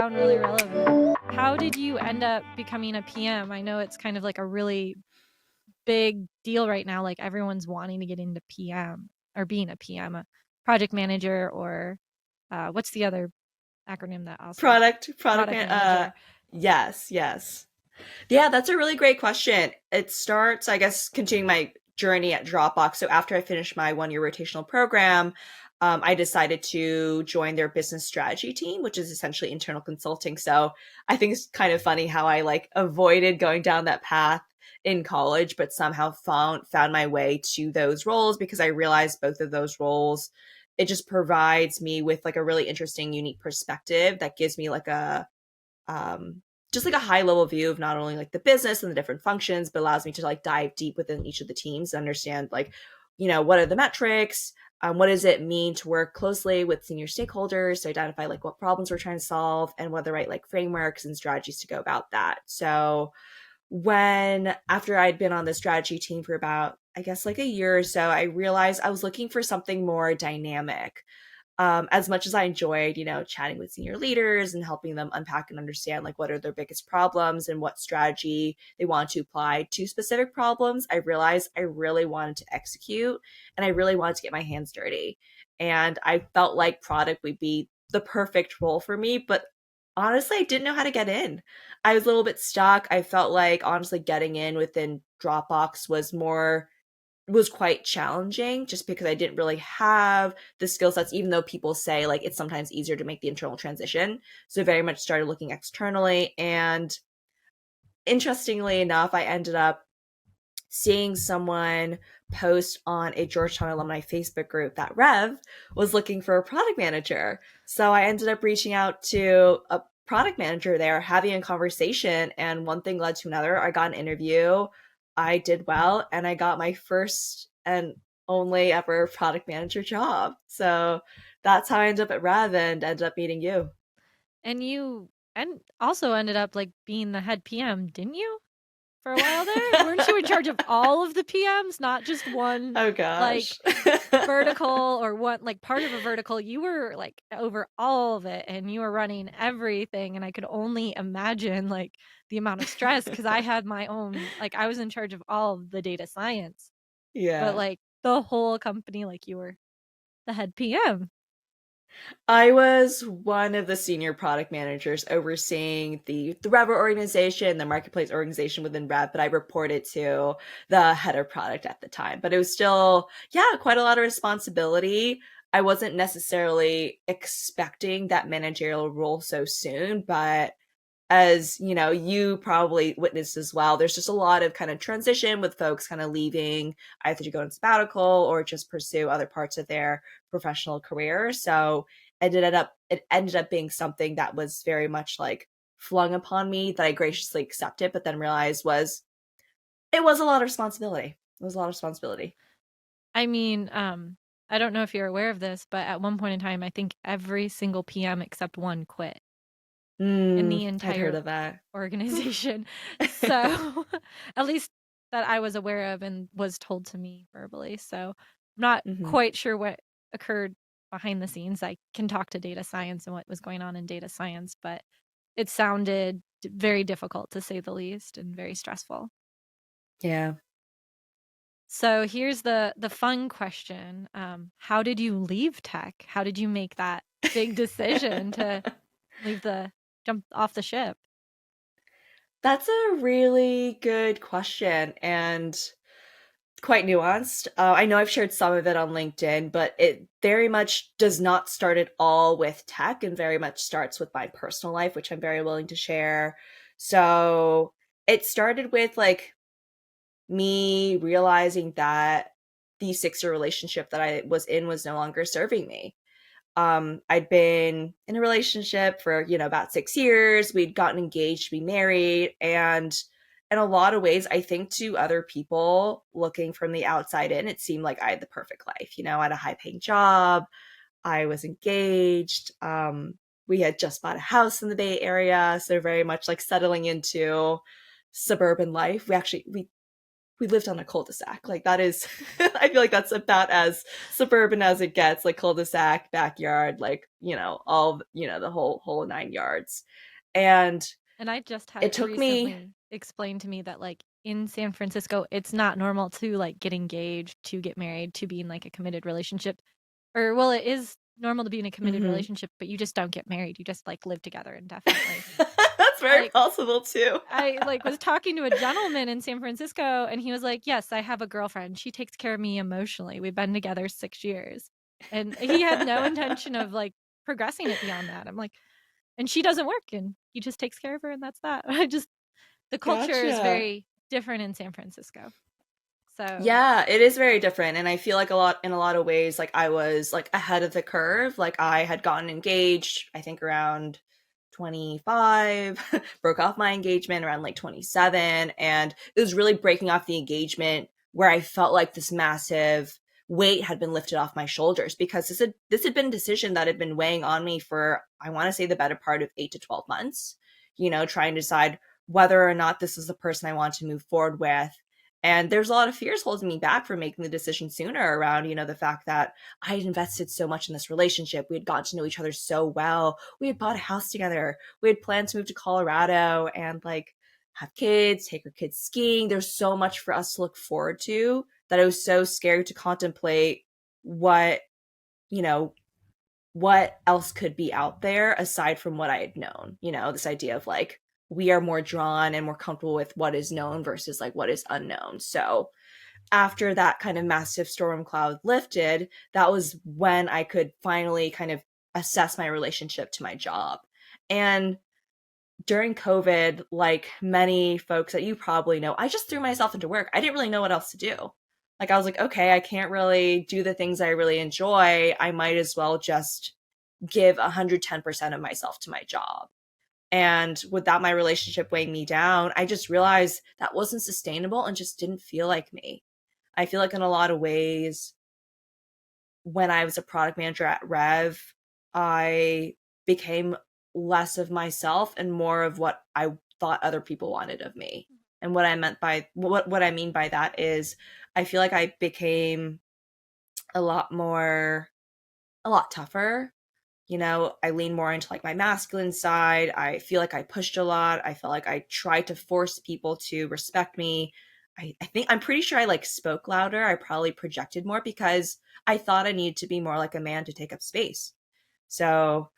sound really relevant. How did you end up becoming a PM? I know it's kind of like a really big deal right now. Like everyone's wanting to get into PM or being a PM, a project manager, or what's the other acronym that also Product product man. manager? Yes, yes. Yeah, that's a really great question. It starts, I guess, continuing my journey at Dropbox. So after I finished my 1 year rotational program, I decided to join their business strategy team, which is essentially internal consulting. So I think it's kind of funny how I like avoided going down that path in college, but somehow found my way to those roles because I realized both of those roles, it just provides me with like a really interesting, unique perspective that gives me like a just like a high level view of not only like the business and the different functions, but allows me to like dive deep within each of the teams to understand like, what are the metrics? What does it mean to work closely with senior stakeholders to identify like what problems we're trying to solve and what are the right like frameworks and strategies to go about that. So when after I'd been on the strategy team for about, I guess like a year or so, I realized I was looking for something more dynamic. As much as I enjoyed, chatting with senior leaders and helping them unpack and understand like what are their biggest problems and what strategy they want to apply to specific problems, I realized I really wanted to execute and I really wanted to get my hands dirty. And I felt like product would be the perfect role for me, but honestly, I didn't know how to get in. I was a little bit stuck. I felt like honestly getting in within Dropbox was quite challenging just because I didn't really have the skill sets, even though people say like it's sometimes easier to make the internal transition. So very much started looking externally. And interestingly enough, I ended up seeing someone post on a Georgetown alumni Facebook group that Rev was looking for a product manager. So I ended up reaching out to a product manager there, having a conversation, and one thing led to another. I got an interview, I did well, and I got my first and only ever product manager job. So that's how I ended up at Rev and ended up meeting you. And you and also ended up like being the head PM, didn't you? For a while there? Weren't you in charge of all of the PMs, not just one Oh like gosh. vertical or one like part of a vertical? You were like over all of it and you were running everything. And I could only imagine like the amount of stress because I had my own, like I was in charge of all of the data science, but Yeah. like the whole company, like you were the head PM. I was one of the senior product managers overseeing the Rev organization, the marketplace organization within Rev, but I reported to the head of product at the time. But it was still, yeah, quite a lot of responsibility. I wasn't necessarily expecting that managerial role so soon, but as you probably witnessed as well, there's just a lot of kind of transition with folks kind of leaving either to go on sabbatical or just pursue other parts of their professional career. So it ended up being something that was very much like flung upon me that I graciously accepted, but then realized it was a lot of responsibility. It was a lot of responsibility. I mean, I don't know if you're aware of this, but at one point in time, I think every single PM except one quit in the I'd heard entire of that. organization. So, at least that I was aware of and was told to me verbally. So, I'm not Hmm. quite sure what occurred behind the scenes. I can talk to data science and what was going on in data science, but it sounded very difficult to say the least and very stressful. Yeah. So here's the fun question. How did you leave tech? How did you make that big decision to leave the jump off the ship? That's a really good question and quite nuanced. I know I've shared some of it on LinkedIn, but it very much does not start at all with tech and very much starts with my personal life, which I'm very willing to share. So it started with like me realizing that the 6 year relationship that I was in was no longer serving me. I'd been in a relationship for, about 6 years. We'd gotten engaged to be married. And in a lot of ways, I think to other people looking from the outside in, it seemed like I had the perfect life. I had a high paying job. I was engaged. We had just bought a house in the Bay Area. So very much like settling into suburban life. We we lived on a cul-de-sac. Like that is I feel like that's about as suburban as it gets, like cul-de-sac, backyard, like, all, the whole 9 yards. And And I just had it it took me recently explained to me that like in San Francisco, it's not normal to like get engaged, to get married, to be in like a committed relationship. Or well, it is normal to be in a committed Mhm. relationship, but you just don't get married. You just like live together indefinitely. That's very Like possible too. I like was talking to a gentleman in San Francisco and he was like, "Yes, I have a girlfriend. She takes care of me emotionally. We've been together 6 years." And he had no intention of like progressing it beyond that. I'm like, and she doesn't work and he just takes care of her and that's that. I just the culture is Gotcha. very different in San Francisco. So, Yeah, it is very different, and I feel like in a lot of ways, like I was like ahead of the curve. Like I had gotten engaged, I think around 25, broke off my engagement around like 27, and it was really breaking off the engagement where I felt like this massive weight had been lifted off my shoulders because this had been a decision that had been weighing on me for, I want to say, the better part of 8 to 12 months, trying to decide whether or not this is the person I want to move forward with. And there's a lot of fears holding me back from making the decision sooner around, the fact that I had invested so much in this relationship. We had gotten to know each other so well. We had bought a house together. We had planned to move to Colorado and like have kids, take our kids skiing. There's so much for us to look forward to that I was so scared to contemplate what, you know, what else could be out there aside from what I had known. This idea of like, we are more drawn and more comfortable with what is known versus like what is unknown. So after that kind of massive storm cloud lifted, that was when I could finally kind of assess my relationship to my job. And during COVID, like many folks that you probably know, I just threw myself into work. I didn't really know what else to do. Like I was like, okay, I can't really do the things I really enjoy. I might as well just give 110% of myself to my job. And without my relationship weighing me down, I just realized that wasn't sustainable and just didn't feel like me. I feel like in a lot of ways, when I was a product manager at Rev, I became less of myself and more of what I thought other people wanted of me. And what I mean by that is I feel like I became a lot more a lot tougher. I lean more into like my masculine side. I feel like I pushed a lot. I felt like I tried to force people to respect me. I think I'm pretty sure I like spoke louder. I probably projected more because I thought I needed to be more like a man to take up space. So,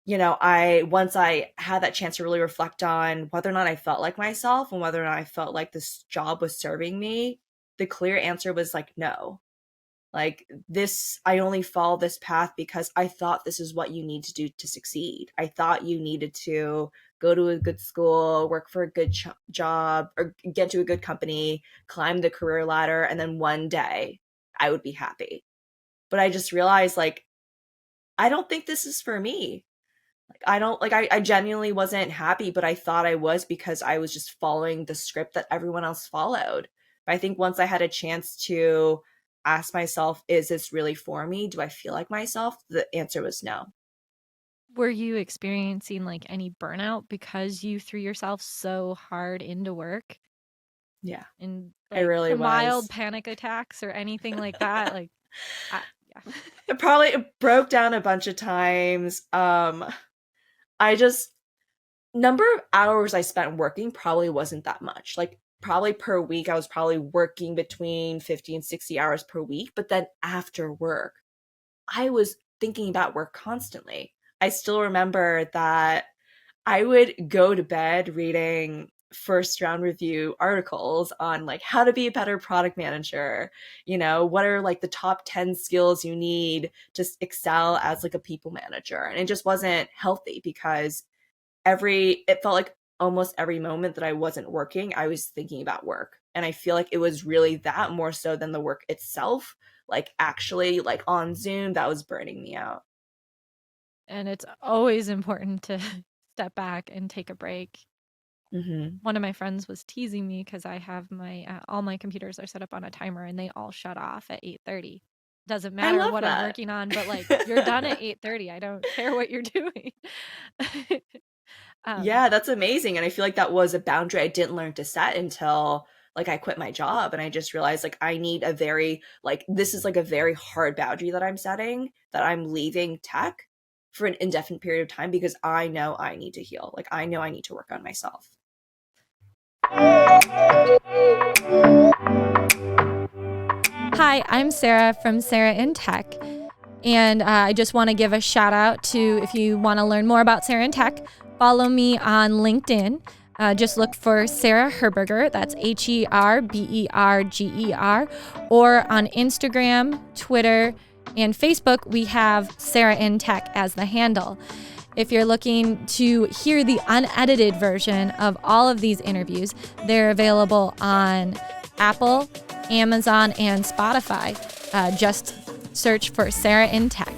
I once I had that chance to really reflect on whether or not I felt like myself and whether or not I felt like this job was serving me, the clear answer was like no. Like this, I only follow this path because I thought this is what you need to do to succeed. I thought you needed to go to a good school, work for a good job, or get to a good company, climb the career ladder, and then one day I would be happy. But I just realized, like, I don't think this is for me. Like, I don't, like, I genuinely wasn't happy, but I thought I was because I was just following the script that everyone else followed. But I think once I had a chance to ask myself, is this really for me? Do I feel like myself? The answer was no. were you experiencing like any burnout because you threw yourself so hard into work Yeah, and I like really mild was. panic attacks or anything like that? Like, I, yeah. It probably broke down a bunch of times. I just number of hours I spent working probably wasn't that much. Like probably per week, I was probably working between 50 and 60 hours per week. But then after work, I was thinking about work constantly. I still remember that I would go to bed reading first round review articles on like how to be a better product manager, what are like the top 10 skills you need to excel as like a people manager. And it just wasn't healthy because it felt like almost every moment that I wasn't working, I was thinking about work. And I feel like it was really that more so than the work itself. Like actually like on Zoom, that was burning me out. And it's always important to step back and take a break. Hmm. One of my friends was teasing me because I have my all my computers are set up on a timer and they all shut off at 8:30. Doesn't I matter love what I'm that. working on, but like you're done at 8:30. I don't care what you're doing. um, Yeah, that's amazing. And I feel like that was a boundary I didn't learn to set until like I quit my job and I just realized like I need a very like this is like a very hard boundary that I'm setting, that I'm leaving tech for an indefinite period of time because I know I need to heal. Like I know I need to work on myself. Hi, I'm Sarah from Sarah in Tech. And I just want to give a shout out to, if you want to learn more about Sarah in Tech, follow me on LinkedIn. Just look for Sarah Herberger, that's Herberger, or on Instagram, Twitter, and Facebook, we have Sarah in Tech as the handle. If you're looking to hear the unedited version of all of these interviews, they're available on Apple, Amazon, and Spotify. Just search for Sarah in Tech.